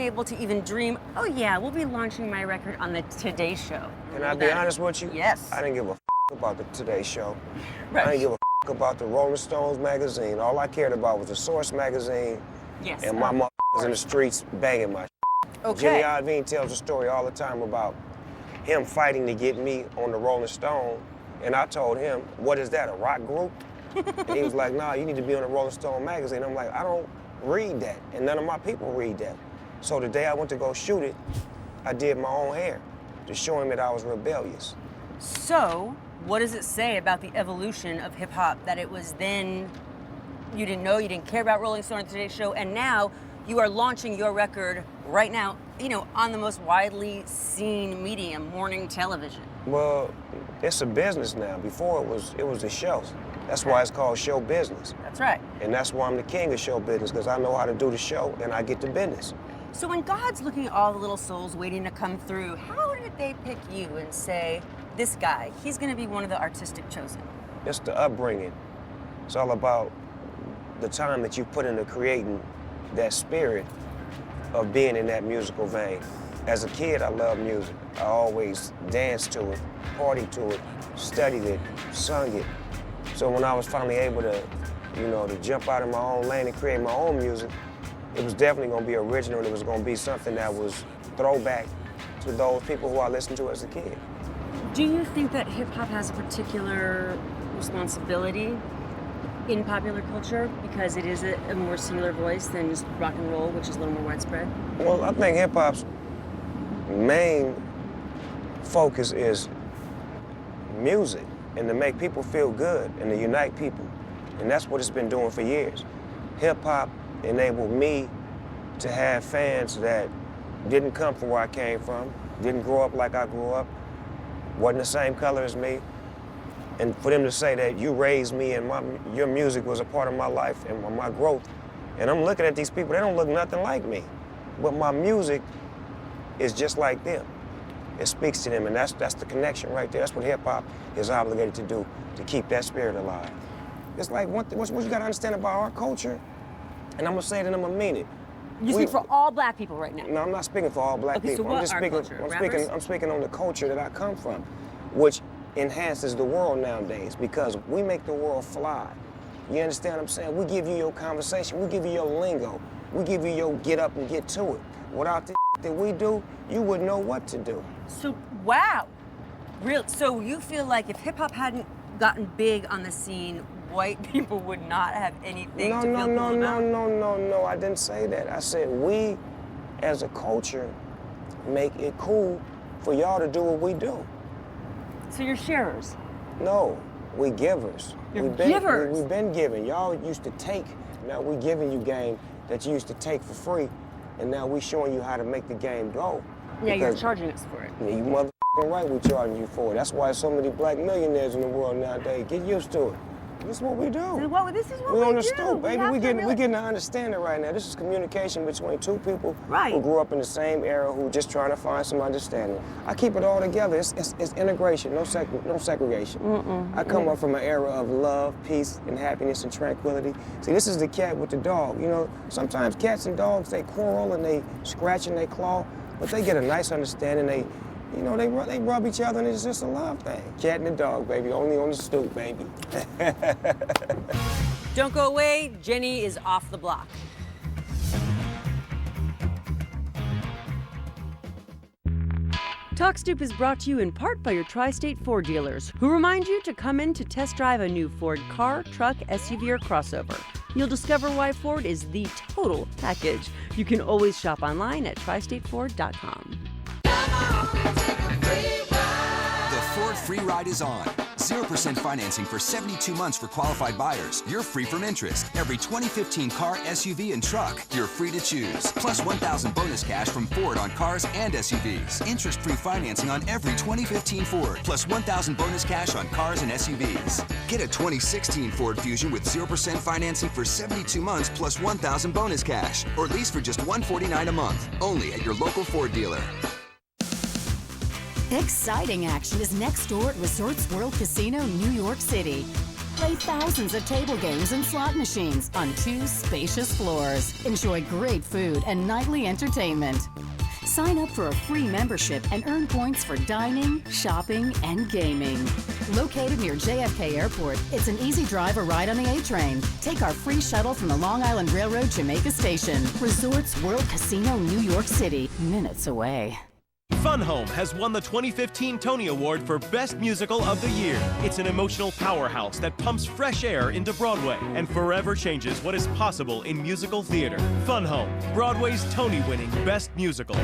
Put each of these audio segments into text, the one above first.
able to even dream, oh yeah, we'll be launching my record on the Today Show. Can I be honest with you? Yes. I didn't give a about the Today Show. Right. I didn't give a about the Rolling Stones magazine. All I cared about was the Source magazine. Yes. And my motherfuckers in the streets banging my Okay. Jimmy Iovine tells a story all the time about him fighting to get me on the Rolling Stone. And I told him, what is that, a rock group? And he was like, nah, you need to be on the Rolling Stone magazine. I'm like, I don't read that, and none of my people read that. So the day I went to go shoot it, I did my own hair to show him that I was rebellious. So, what does it say about the evolution of hip hop that it was then, you didn't know, you didn't care about Rolling Stone or Today Show, and now you are launching your record right now, you know, on the most widely seen medium, morning television? Well, it's a business now. Before it was a show. That's why it's called show business. That's right. And that's why I'm the king of show business, because I know how to do the show and I get the business. So when God's looking at all the little souls waiting to come through, how did they pick you and say, this guy, he's gonna be one of the artistic chosen? It's the upbringing. It's all about the time that you put into creating that spirit of being in that musical vein. As a kid, I loved music. I always danced to it, partied to it, studied it, sung it. So when I was finally able to, you know, to jump out of my own lane and create my own music, it was definitely gonna be original, and it was gonna be something that was throwback to those people who I listened to as a kid. Do you think that hip hop has a particular responsibility in popular culture because it is a more singular voice than just rock and roll, which is a little more widespread? Well, I think hip hop's main focus is music and to make people feel good and to unite people. And that's what it's been doing for years. Hip hop enabled me to have fans that didn't come from where I came from, didn't grow up like I grew up, wasn't the same color as me. And for them to say that you raised me and your music was a part of my life and my growth. And I'm looking at these people, they don't look nothing like me. But my music is just like them. It speaks to them, and that's the connection right there. That's what hip hop is obligated to do, to keep that spirit alive. It's like what you gotta understand about our culture, and I'm gonna say it and I'm gonna mean it. You speak for all black people right now. No, I'm not speaking for all black people. So what I'm just speaking. culture? I'm speaking on the culture that I come from, which enhances the world nowadays because we make the world fly. You understand what I'm saying? We give you your conversation, we give you your lingo, we give you your get up and get to it. Without the that we do, you wouldn't know what to do. So, wow. Real. So you feel like if hip hop hadn't gotten big on the scene, white people would not have anything to feel cool about? No, I didn't say that. I said we, as a culture, make it cool for y'all to do what we do. So you're sharers? No, we givers. You're givers? We've been giving. Y'all used to take. Now we giving you game that you used to take for free, and now we showing you how to make the game go. Yeah, you're charging us for it. Yeah, you motherfucking right we charging you for it. That's why so many black millionaires in the world nowadays. Get used to it. This is what we do. This is what we do. We're on the stoop, baby. We getting to understand it right now. This is communication between two people right. who grew up in the same era who just trying to find some understanding. I keep it all together. It's integration, no segregation. I come up from an era of love, peace, and happiness and tranquility. See, this is the cat with the dog. You know, sometimes cats and dogs, they quarrel and they scratch and they claw, but they get a nice understanding. They rub each other, and it's just a love thing. Cat and the dog, baby, only on the stoop, baby. Don't go away, Jenny is off the block. Talk Stoop is brought to you in part by your Tri-State Ford dealers, who remind you to come in to test drive a new Ford car, truck, SUV, or crossover. You'll discover why Ford is the total package. You can always shop online at tristateford.com. The Ford Free Ride is on. 0% financing for 72 months for qualified buyers. You're free from interest. Every 2015 car, SUV, and truck, you're free to choose. Plus $1,000 bonus cash from Ford on cars and SUVs. Interest-free financing on every 2015 Ford. Plus $1,000 bonus cash on cars and SUVs. Get a 2016 Ford Fusion with 0% financing for 72 months plus $1,000 bonus cash. Or lease for just $149 a month. Only at your local Ford dealer. Exciting action is next door at Resorts World Casino, New York City. Play thousands of table games and slot machines on 2 spacious floors. Enjoy great food and nightly entertainment. Sign up for a free membership and earn points for dining, shopping, and gaming. Located near JFK Airport, it's an easy drive or ride on the A train. Take our free shuttle from the Long Island Railroad Jamaica Station. Resorts World Casino, New York City, minutes away. Fun Home has won the 2015 Tony Award for Best Musical of the Year. It's an emotional powerhouse that pumps fresh air into Broadway and forever changes what is possible in musical theater. Fun Home, Broadway's Tony-winning Best Musical.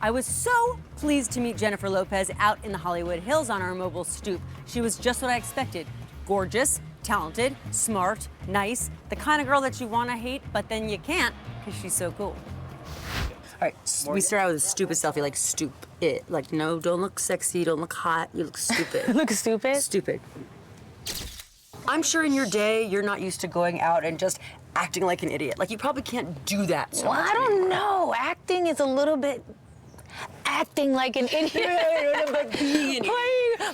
I was so pleased to meet Jennifer Lopez out in the Hollywood Hills on our mobile stoop. She was just what I expected. Gorgeous, talented, smart, nice, the kind of girl that you want to hate, but then you can't because she's so cool. All right, we start out with a stupid selfie, like stoop it. Like, no, don't look sexy, don't look hot, you look stupid. Look stupid? Stupid. I'm sure in your day, you're not used to going out and just acting like an idiot. Like, you probably can't do that so much I don't anymore. know. Acting is a little bit... Acting like an idiot. Playing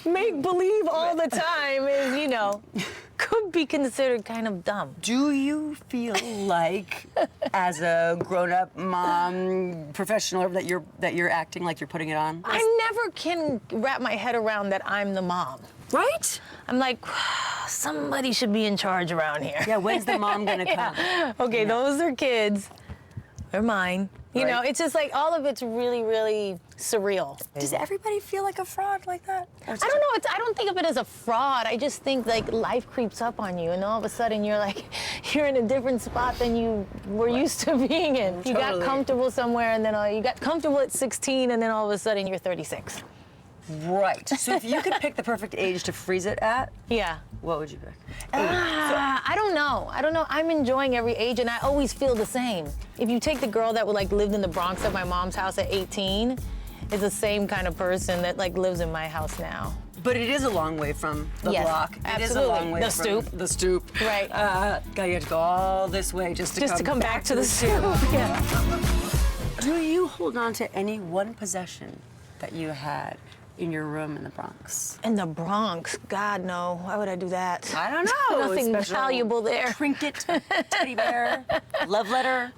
make-believe all the time is, you know, could be considered kind of dumb. Do you feel like, as a grown-up mom, professional, that you're acting like you're putting it on? I never can wrap my head around that I'm the mom. Right? I'm like, somebody should be in charge around here. Yeah, when's the mom gonna come? Yeah. Okay, those are kids. They're mine. You know, Right. it's just like all of it's really, really surreal. Does everybody feel like a fraud like that? I don't know. I don't think of it as a fraud. I just think like life creeps up on you, and all of a sudden you're like, you're in a different spot than you were used to being in. You got Totally. comfortable somewhere, and then you got comfortable at 16, and then all of a sudden you're 36. Right. So if you could pick the perfect age to freeze it at, Yeah. what would you pick? I don't know. I'm enjoying every age, and I always feel the same. If you take the girl that lived in the Bronx at my mom's house at 18, is the same kind of person that lives in my house now. But it is a long way from the Yes, block. absolutely. It is a long way The from stoop. the stoop. Right. God, you have to go all this way just to come back to the stoop. Yeah. Do you hold on to any one possession that you had in your room in the Bronx? In the Bronx? God, no. Why would I do that? I don't know. Nothing Special valuable there. Trinket, teddy bear, love letter.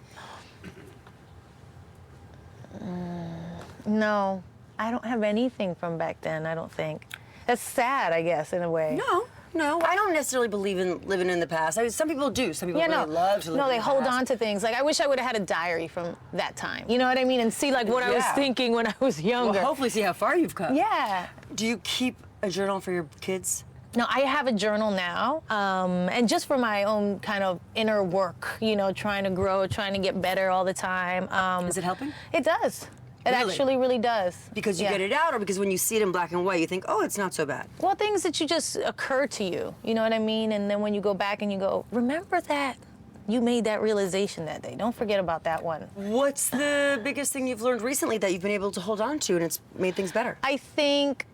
No, I don't have anything from back then, I don't think. That's sad, I guess, in a way. No, I don't necessarily believe in living in the past. Some people do. Some people really love to live in they the hold past. on to things. Like, I wish I would have had a diary from that time. You know what I mean? And see, what I was Yeah. thinking when I was younger. Well, hopefully see how far you've come. Yeah. Do you keep a journal for your kids? No, I have a journal now, and just for my own kind of inner work, trying to grow, trying to get better all the time. Is it helping? It does. It Really? actually really does. Because you get it out, or because when you see it in black and white, you think, oh, it's not so bad? Well, things that you just occur to you, you know what I mean? And then when you go back and you go, remember that you made that realization that day. Don't forget about that one. What's the biggest thing you've learned recently that you've been able to hold on to and it's made things better? I think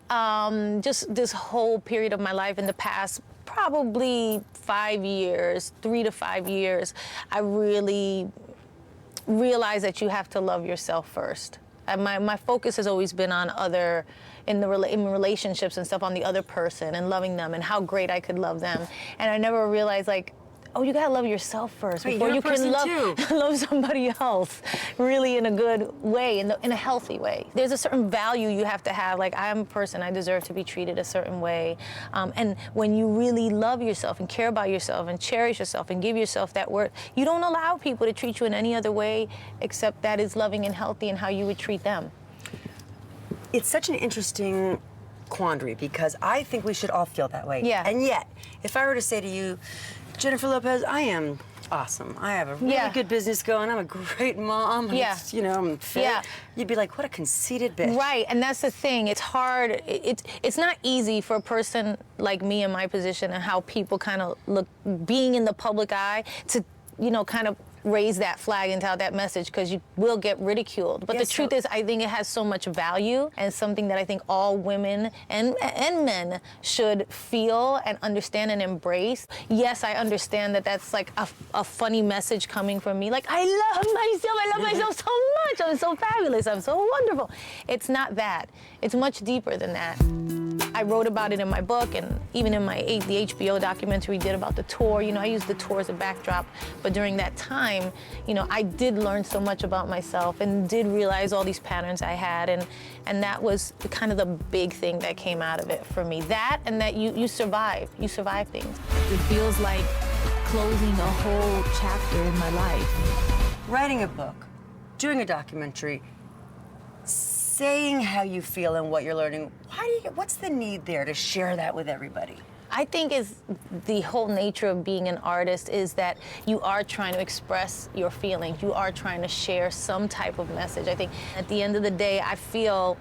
just this whole period of my life in the past, probably 5 years, 3 to 5 years, I really realized that you have to love yourself first. And my focus has always been on in relationships and stuff, on the other person and loving them and how great I could love them. And I never realized, oh, you gotta love yourself first Wait, before you're you a person can love somebody else, really in a good way, in a healthy way. There's a certain value you have to have. I'm a person, I deserve to be treated a certain way. And when you really love yourself and care about yourself and cherish yourself and give yourself that worth, you don't allow people to treat you in any other way except that is loving and healthy and how you would treat them. It's such an interesting quandary because I think we should all feel that way. Yeah. And yet, if I were to say to you, Jennifer Lopez, I am awesome. I have a really good business going. I'm a great mom. Yeah. I'm fit. Yeah. You'd be like, what a conceited bitch. Right, and that's the thing. It's hard. It's not easy for a person like me in my position and how people kind of look, being in the public eye, to, kind of raise that flag and tell that message, because you will get ridiculed. But the truth is, I think it has so much value and something that I think all women and men should feel and understand and embrace. Yes, I understand that that's a funny message coming from me. I love myself so much. I'm so fabulous. I'm so wonderful. It's not that. It's much deeper than that. I wrote about it in my book, and even in the HBO documentary we did about the tour. You know, I used the tour as a backdrop, but during that time, you know, I did learn so much about myself and did realize all these patterns I had, and that was kind of the big thing that came out of it for me. That, and that you survive things. It feels like closing a whole chapter in my life. Writing a book, doing a documentary, saying how you feel and what you're learning, what's the need there to share that with everybody? I think is the whole nature of being an artist is that you are trying to express your feelings. You are trying to share some type of message. I think at the end of the day, I feel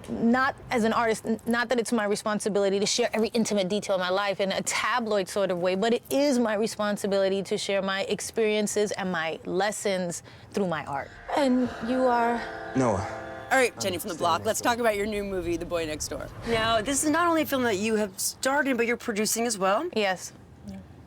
not as an artist, not that it's my responsibility to share every intimate detail of my life in a tabloid sort of way, but it is my responsibility to share my experiences and my lessons through my art. And you are? Noah. All right, Jenny from the block, let's talk about your new movie, The Boy Next Door. Now, this is not only a film that you have starred in, but you're producing as well. Yes.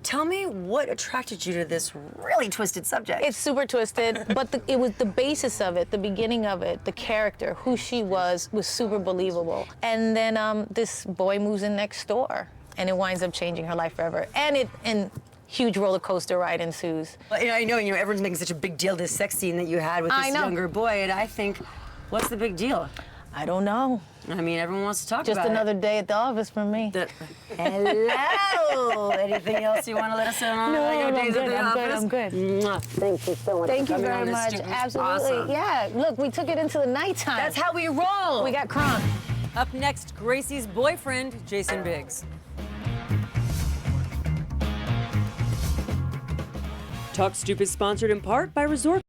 Tell me what attracted you to this really twisted subject. It's super twisted, but it was the basis of it, the beginning of it, the character, who she was super believable. And then this boy moves in next door, and it winds up changing her life forever. And huge roller coaster ride ensues. Well, I know, everyone's making such a big deal of this sex scene that you had with this younger boy, and I think, what's the big deal? I don't know. I mean, everyone wants to talk Just about it. another day at the office for me. Hello! Anything else you want to let us know on your days at the office? I'm good. Mwah. Thank you so much. Thank you for coming very on this, much. Stu. Absolutely. Awesome. Yeah, look, we took it into the nighttime. That's how we roll. We got crunk. Up next, Gracie's boyfriend, Jason Biggs. Talk Stoop is sponsored in part by Resort